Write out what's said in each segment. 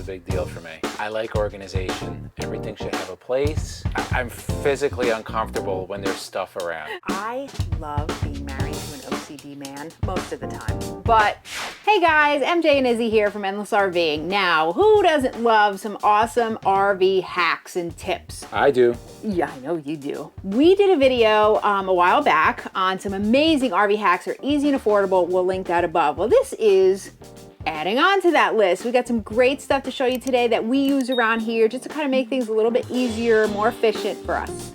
big deal for me. I like organization. Everything should have a place. I'm physically uncomfortable when there's stuff around. I love being married to an OCD man most of the time. But hey guys, MJ and Izzy here from Endless RVing. Now, who doesn't love some awesome RV hacks and tips? I do. Yeah, I know you do. We did a video a while back on some amazing RV hacks that are easy and affordable. We'll link that above. Well, this is adding on to that list. We got some great stuff to show you today that we use around here just to kind of make things a little bit easier, more efficient for us.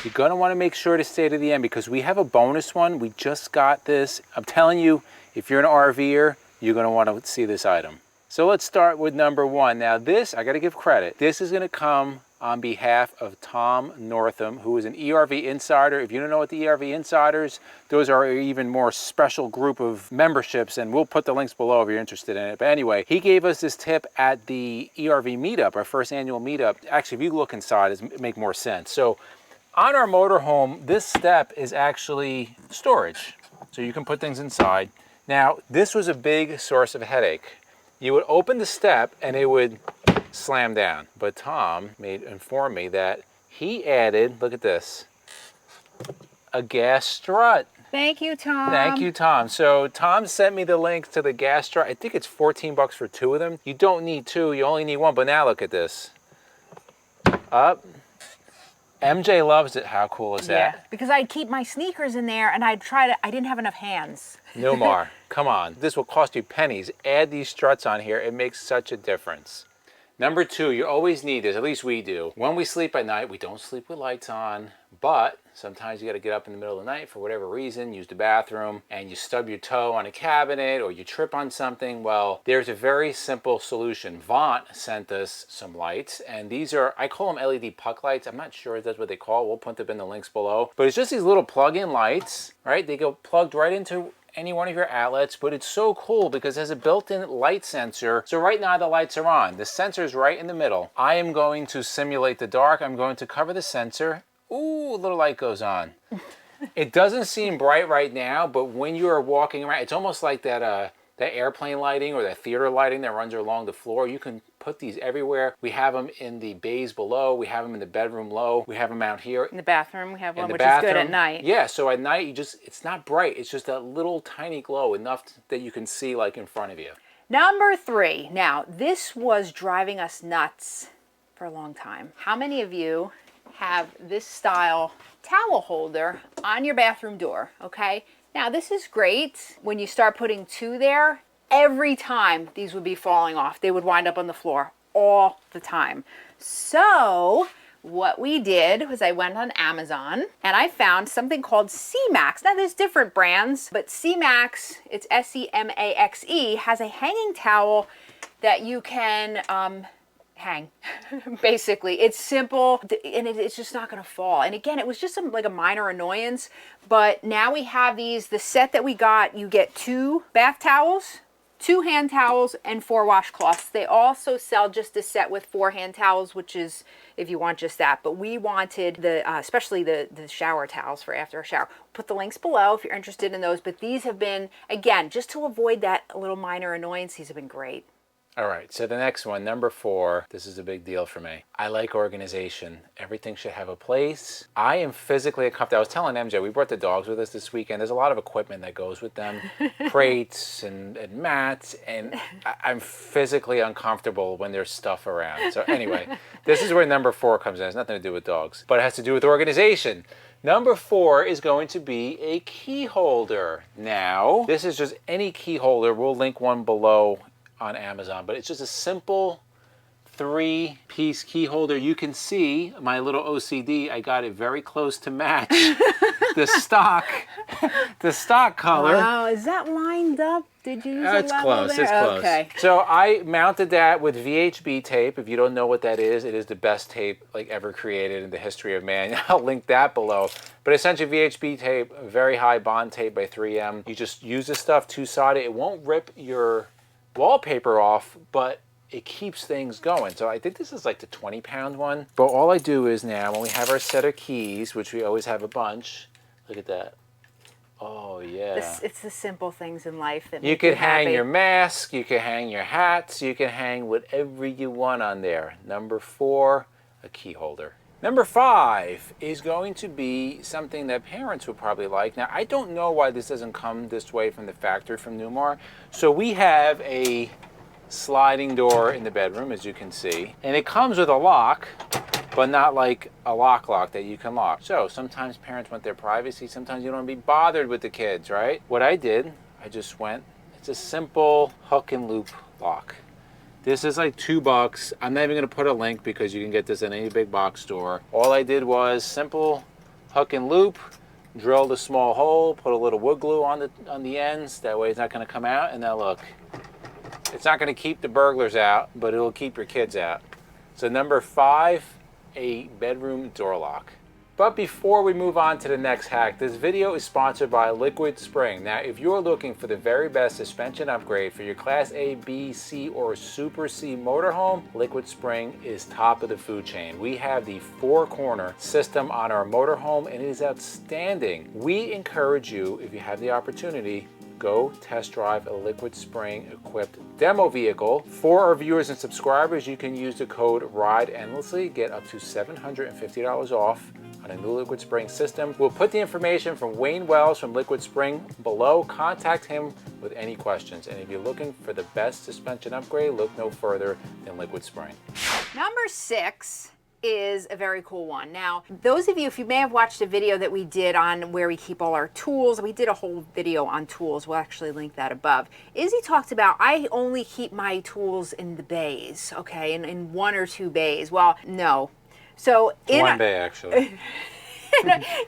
You're going to want to make sure to stay to the end because we have a bonus one. We just got this. I'm telling you, if you're an RVer, you're going to want to see this item. So let's start with number one. Now this, I got to give credit. This is going to come on behalf of Tom Northam, who is an ERV insider. If you don't know what the ERV insiders, those are an even more special group of memberships, and we'll put the links below if you're interested in it. But anyway, he gave us this tip at the ERV meetup, our first annual meetup. Actually, if you look inside, it makes more sense. So on our motorhome, this step is actually storage. So you can put things inside. Now, this was a big source of headache. You would open the step and it would slam down. But Tom informed me that he added, look at this, a gas strut. Thank you, Tom. Thank you, Tom. So Tom sent me the link to the gas strut. I think it's 14 bucks for two of them. You don't need two, you only need one. But now look at this. Up. MJ loves it. How cool is that? Yeah, because I'd keep my sneakers in there and I'd try to, I didn't have enough hands. No more. Come on. This will cost you pennies. Add these struts on here. It makes such a difference. Number two, you always need this, at least we do. When we sleep at night, we don't sleep with lights on, but sometimes you got to get up in the middle of the night for whatever reason, use the bathroom, and you stub your toe on a cabinet or you trip on something. Well, there's a very simple solution. Vaunt sent us some lights, and these are, I call them LED puck lights. I'm not sure if that's what they call it. We'll put them in the links below. But it's just these little plug-in lights, right? They go plugged right into any one of your outlets, but it's so cool because it has a built-in light sensor. So right now the lights are on. The sensor is right in the middle. I am going to simulate the dark. I'm going to cover the sensor. Ooh, a little light goes on. It doesn't seem bright right now, but when you are walking around, it's almost like that airplane lighting or that theater lighting that runs along the floor. You can put these everywhere. We have them in the bays below. We have them in the bedroom low. We have them out here. In the bathroom, we have one, which is good at night. Yeah, so at night, it's not bright. It's just a little tiny glow, enough that you can see like in front of you. Number three. Now, this was driving us nuts for a long time. How many of you have this style towel holder on your bathroom door, okay? Now, this is great when you start putting two there. Every time these would be falling off. They would wind up on the floor all the time. So what we did was I went on Amazon and I found something called SEMAXE. Now there's different brands, but SEMAXE, it's SEMAXE, has a hanging towel that you can hang. Basically, it's simple and it's just not going to fall. And again, it was just like a minor annoyance, but now we have these, the set that we got, you get 2 bath towels, 2 hand towels, and 4 washcloths. They also sell just a set with 4 hand towels, which is if you want just that. But we wanted the, especially the shower towels for after a shower. Put the links below if you're interested in those. But these have been, again, just to avoid that little minor annoyance, these have been great. All right, so the next one, number 4, this is a big deal for me. I like organization. Everything should have a place. I am physically uncomfortable. I was telling MJ, we brought the dogs with us this weekend. There's a lot of equipment that goes with them, crates and mats, and I'm physically uncomfortable when there's stuff around. So anyway, this is where number 4 comes in. It has nothing to do with dogs, but it has to do with organization. Number 4 is going to be a key holder. Now, this is just any key holder. We'll link one below on Amazon, but it's just a simple 3-piece key holder. You can see my little OCD, I got it very close to match the stock color. Wow, is that lined up? Did you use a level close, there? it's close. Okay. So I mounted that with VHB tape. If you don't know what that is, it is the best tape like ever created in the history of man. I'll link that below. But essentially VHB tape, very high bond tape by 3M. You just use this stuff two-sided. It won't rip your wallpaper off, but it keeps things going. So I think this is like the 20-pound one. But all I do is now, when we have our set of keys, which we always have a bunch, look at that. Oh yeah. It's the simple things in life that You make you can hang happy. your mask, you can hang your hats, you can hang whatever you want on there. Number 4, a key holder. Number 5 is going to be something that parents would probably like. Now, I don't know why this doesn't come this way from the factory from Newmar. So we have a sliding door in the bedroom, as you can see, and it comes with a lock, but not like a lock that you can lock. So sometimes parents want their privacy, sometimes you don't want to be bothered with the kids, right? What I did, I just went, it's a simple hook and loop lock. This is like $2. I'm not even gonna put a link because you can get this in any big box store. All I did was simple hook and loop, drilled a small hole, put a little wood glue on the ends, that way it's not gonna come out, and now look. It's not gonna keep the burglars out, but it'll keep your kids out. So number 5, a bedroom door lock. But before we move on to the next hack, this video is sponsored by Liquid Spring. Now, if you're looking for the very best suspension upgrade for your Class A, B, C, or Super C motorhome, Liquid Spring is top of the food chain. We have the 4-corner system on our motorhome, and it is outstanding. We encourage you, if you have the opportunity, go test drive a Liquid Spring equipped demo vehicle. For our viewers and subscribers, you can use the code RIDEENDLESSLY, get up to $750 off on a new Liquid Spring system. We'll put the information from Wayne Wells from Liquid Spring below. Contact him with any questions. And if you're looking for the best suspension upgrade, look no further than Liquid Spring. Number 6 is a very cool one. Now, those of you, if you may have watched a video that we did on where we keep all our tools, we did a whole video on tools. We'll actually link that above. Izzy talked about, I only keep my tools in the bays, okay, in 1 or 2 bays. Well, no. So in 1 bay, actually.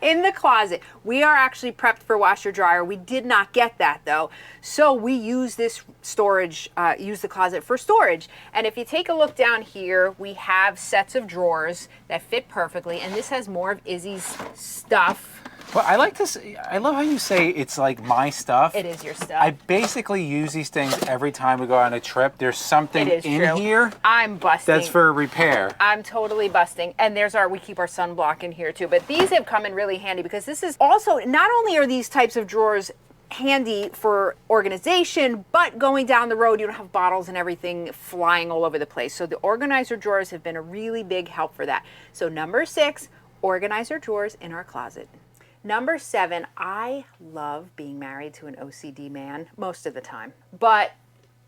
in the closet, we are actually prepped for washer dryer. We did not get that though. So we use this storage, use the closet for storage. And if you take a look down here, we have sets of drawers that fit perfectly. And this has more of Izzy's stuff. Well, I like this. I love how you say it's like my stuff. It is your stuff. I basically use these things every time we go on a trip. There's something in true. here I'm busting. that's for repair. I'm totally busting. And there's we keep our sunblock in here too. But these have come in really handy because this is also, not only are these types of drawers handy for organization, but going down the road, you don't have bottles and everything flying all over the place. So the organizer drawers have been a really big help for that. So number 6, organizer drawers in our closet. Number 7, I love being married to an OCD man most of the time, but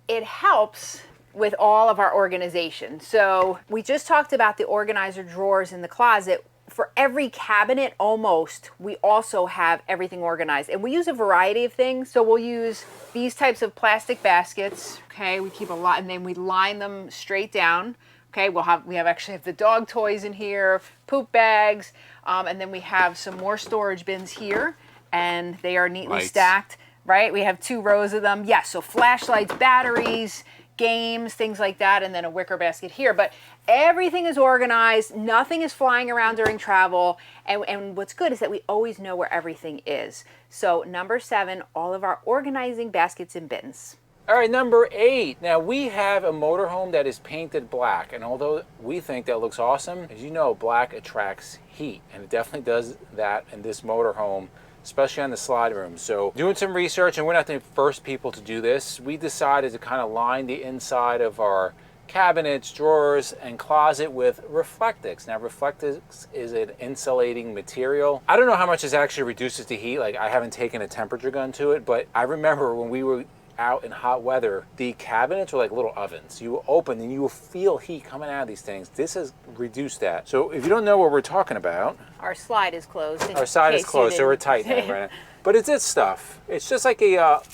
it helps with all of our organization. So we just talked about the organizer drawers in the closet. For every cabinet almost, we also have everything organized, and we use a variety of things. So we'll use these types of plastic baskets, okay? We keep a lot, and then we line them straight down. Okay, we actually have the dog toys in here, poop bags, and then we have some more storage bins here, and they are neatly stacked, right? We have 2 rows of them. Yes, so flashlights, batteries, games, things like that, and then a wicker basket here. But everything is organized, nothing is flying around during travel, and what's good is that we always know where everything is. So number 7, all of our organizing baskets and bins. All right, number 8. Now we have a motorhome that is painted black, and although we think that looks awesome, as you know, black attracts heat, and it definitely does that in this motorhome, especially on the slide room. So doing some research, and we're not the first people to do this, we decided to kind of line the inside of our cabinets, drawers, and closet with REFLECTIX. Now REFLECTIX is an insulating material. I don't know how much this actually reduces the heat, like I haven't taken a temperature gun to it, but I remember when we were out in hot weather, the cabinets were like little ovens. You will open and you will feel heat coming out of these things. This has reduced that. So if you don't know what we're talking about, our slide is closed. Our slide is closed, so we're tight now, right now. But it's this stuff. It's just like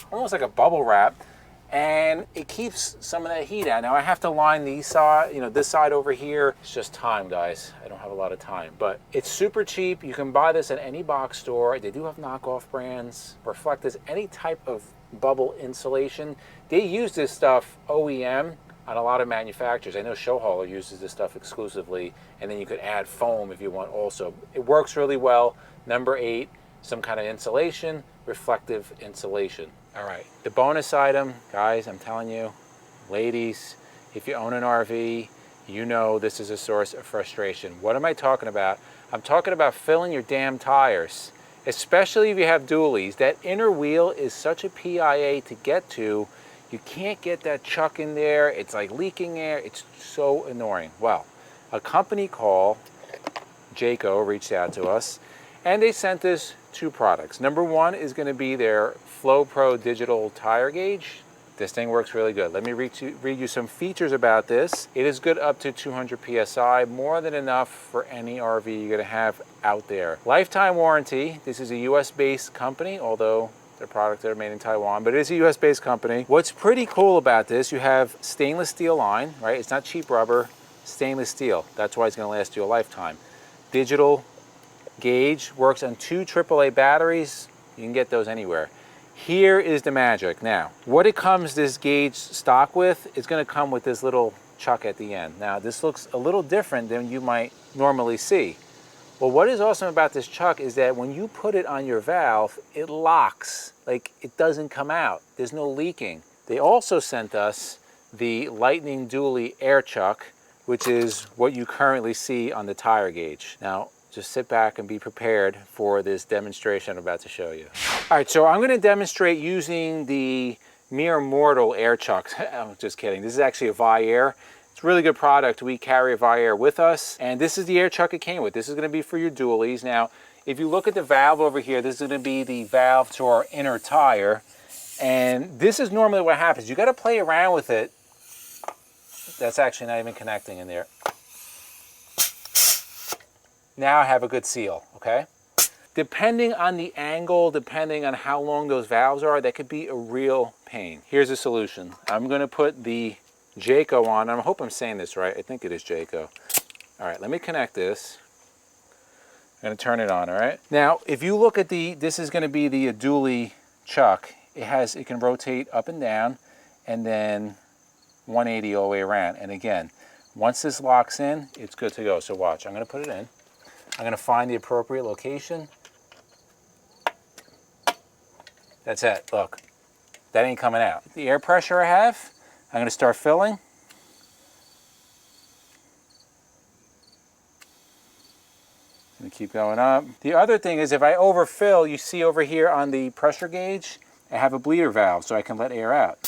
almost like a bubble wrap, and it keeps some of that heat out. Now I have to line these side, this side over here. It's just time, guys. I don't have a lot of time, but it's super cheap. You can buy this at any box store. They do have knockoff brands. REFLECTIX, any type of bubble insulation. They use this stuff OEM on a lot of manufacturers. I know Show Hauler uses this stuff exclusively, and then you could add foam if you want also. It works really well. Number 8, some kind of insulation, reflective insulation. All right, the bonus item, guys, I'm telling you, ladies, if you own an RV, you know this is a source of frustration. What am I talking about? I'm talking about filling your damn tires. especially if you have dualies. That inner wheel is such a PIA to get to. You can't get that chuck in there. It's like leaking air. It's so annoying. Well, a company called JACO reached out to us, and they sent us 2 products. Number 1 is going to be their FlowPro digital tire gauge. This thing works really good. Let me read you some features about this. It is good up to 200 PSI, more than enough for any RV you're going to have out there. Lifetime warranty. This is a US-based company, although their products are made in Taiwan, but it is a US-based company. What's pretty cool about this, you have stainless steel line, right? It's not cheap rubber, stainless steel. That's why it's going to last you a lifetime. Digital gauge, works on 2 AAA batteries. You can get those anywhere. Here is the magic. Now, what it comes this gauge stock with, it's going to come with this little chuck at the end. Now, this looks a little different than you might normally see. Well, what is awesome about this chuck is that when you put it on your valve, it locks. Like, it doesn't come out. There's no leaking. They also sent us the Lightning Dually air chuck, which is what you currently see on the tire gauge. Now, just sit back and be prepared for this demonstration I'm about to show you. All right, so I'm going to demonstrate using the Mere Mortal air chuck. I'm just kidding. This is actually a Viair. It's a really good product. We carry a Viair with us, and this is the air chuck it came with. This is going to be for your dualies. Now, if you look at the valve over here, this is going to be the valve to our inner tire, and this is normally what happens. You got to play around with it. That's actually not even connecting in there. Now I have a good seal, okay? Depending on the angle, depending on how long those valves are, that could be a real pain. Here's a solution. I'm going to put the JACO on. I hope I'm saying this right. I think it is JACO. All right, let me connect this. I'm going to turn it on, all right? Now, if you look at this is going to be the dually chuck. It can rotate up and down, and then 180 all the way around. And again, once this locks in, it's good to go. So watch, I'm going to put it in. I'm going to find the appropriate location. That's it. Look, that ain't coming out. The air pressure I have, I'm going to start filling. Going to keep going up. The other thing is if I overfill, you see over here on the pressure gauge, I have a bleeder valve so I can let air out.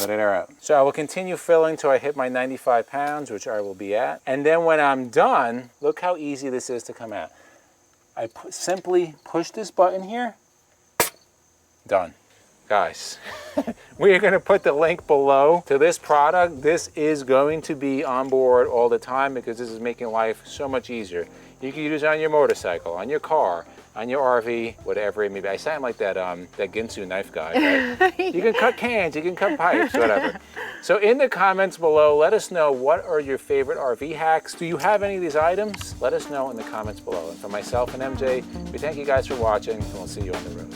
Let it air out. So I will continue filling till I hit my 95 pounds, which I will be at. And then when I'm done, look how easy this is to come out. I simply push this button here. Done. Guys, we are going to put the link below to this product. This is going to be on board all the time because this is making life so much easier. You can use it on your motorcycle, on your car, on your RV, whatever it may be. I sound like that Ginsu knife guy, right? You can cut cans, you can cut pipes, whatever. So in the comments below, let us know what are your favorite RV hacks. Do you have any of these items? Let us know in the comments below. And for myself and MJ, we thank you guys for watching, and we'll see you on the road.